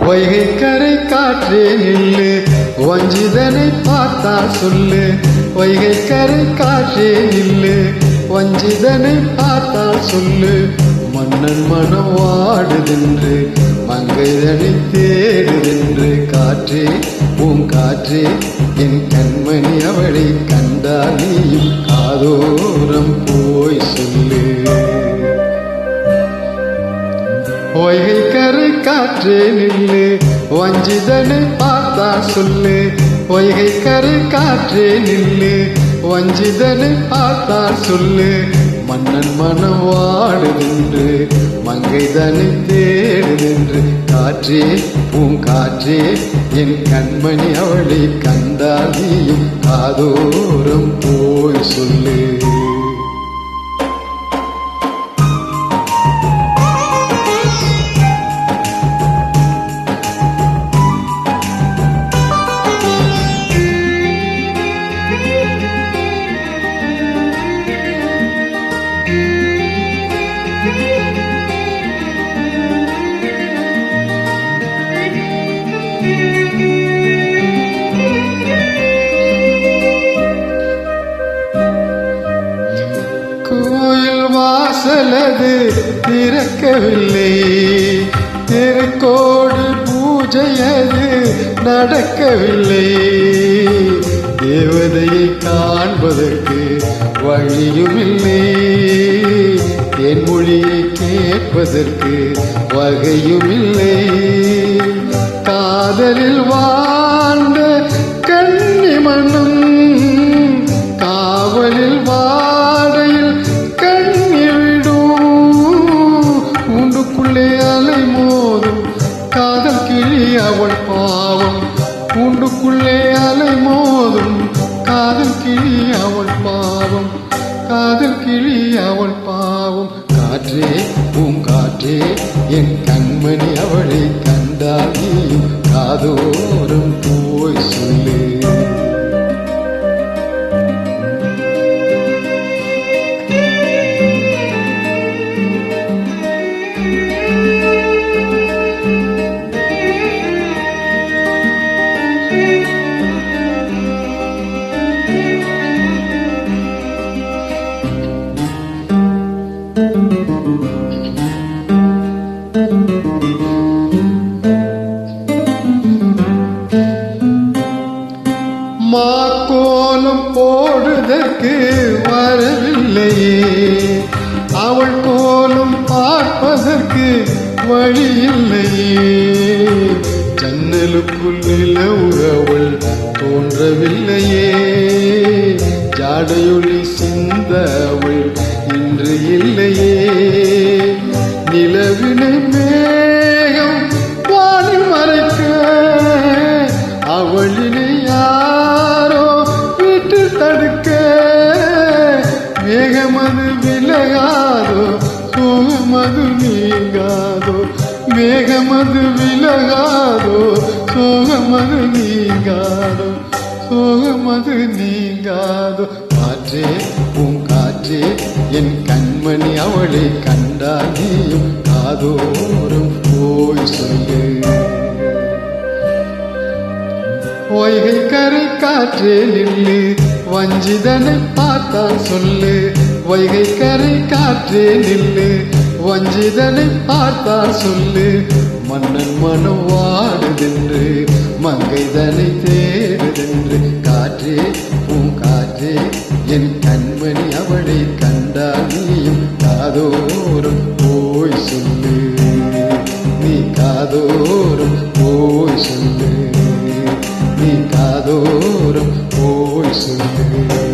வைகை கரை காற்றே நில்லு, வஞ்சிதனை பார்த்தா சொல்லு. வைகை கரை காற்றே நில்லு, வஞ்சிதனை பார்த்தா சொல்லு. மன்னன் மனம் வாடுதென்று, மங்கைதனை தேடுதென்று. காற்றே பூங்காற்றே என் கண்மணி, அவளை கண்டால் நீயும் காதோரம் போய் சொல்லு. வைகை கரை காற்றே நில்லு, வஞ்சிதனை பார்த்தா சொல்லு. வைகை கரை காற்றே நில்லு, வஞ்சிதனை பார்த்தா சொல்லு. மன்னன் மனம் வாடுதென்று, மங்கைதனை தேடுதென்று. காற்றே பூங்காற்றே என் கண்மணி, அவளை கண்டால் நீயும் காதோரம் போய் சொல்லு. கோயில் வாசலது திறக்கவில்லை, திருக்கோடு பூஜையது நடக்கவில்லை. தேவதையை காண்பதற்கு வழியுமில்லை, என் மொழியை கேட்பதற்கு வகையுமில்லை. காதலில் வாழ்ந்த கன்னிமனம் காவலில் வாடையில் கண்ணிவிடும். கூண்டுக்குள்ளே அலை மோதும் காதல் கிளி அவள் பாவம். கூண்டுக்குள்ளே அலை மோதும் காதல் கிளி அவள் பாவம். காதல் கிளி அவள் பாவம். காற்றே பூங்காற்றே என் கண்மணி, அவளை கண்டால் நீயும் காதோரம் போய் சொல்லு. மாக்கோலம் போடுதற்கு வரவில்லையே, அவள் கோலம் பார்ப்பதற்கு வழியில்லையே. ஜன்னலுக்குள் நிலவு அவள் தோன்றவில்லையே, ஜாடையொளி சிந்த அவள் இன்று இல்லையே. நிலவினை மேகம் வாணி மறைக்க, அவளினை யாரோ வீட்டு தடுக்க. மேகமது விலகாதோ, சோகமது நீங்காதோ. மேகமது விலகாதோ, சோகமது நீங்காதோ. சோகமது நீங்காதோ. காற்றே பூங்காற்றே என் கண்மணி, அவளை கண்டால் நீயும் காதோரம் போய் சொல்லு. வைகை கரை காற்றே நில்லு, வஞ்சிதனை பார்த்தா சொல்லு. வைகை கரை காற்றே நில்லு, வஞ்சிதனை பார்த்தா சொல்லு. மன்னன் மனம் வாடுதென்று, மங்கைதனை தேடுதென்று. காற்றே பூங்காற்றே என் கண்மணி, அவளை கண்டால் நீயும் காதோரம் போய் சொல்லு. நீ காதோரம் போய் சொல்லு. நீ காதோரம் போய் சொல்லு.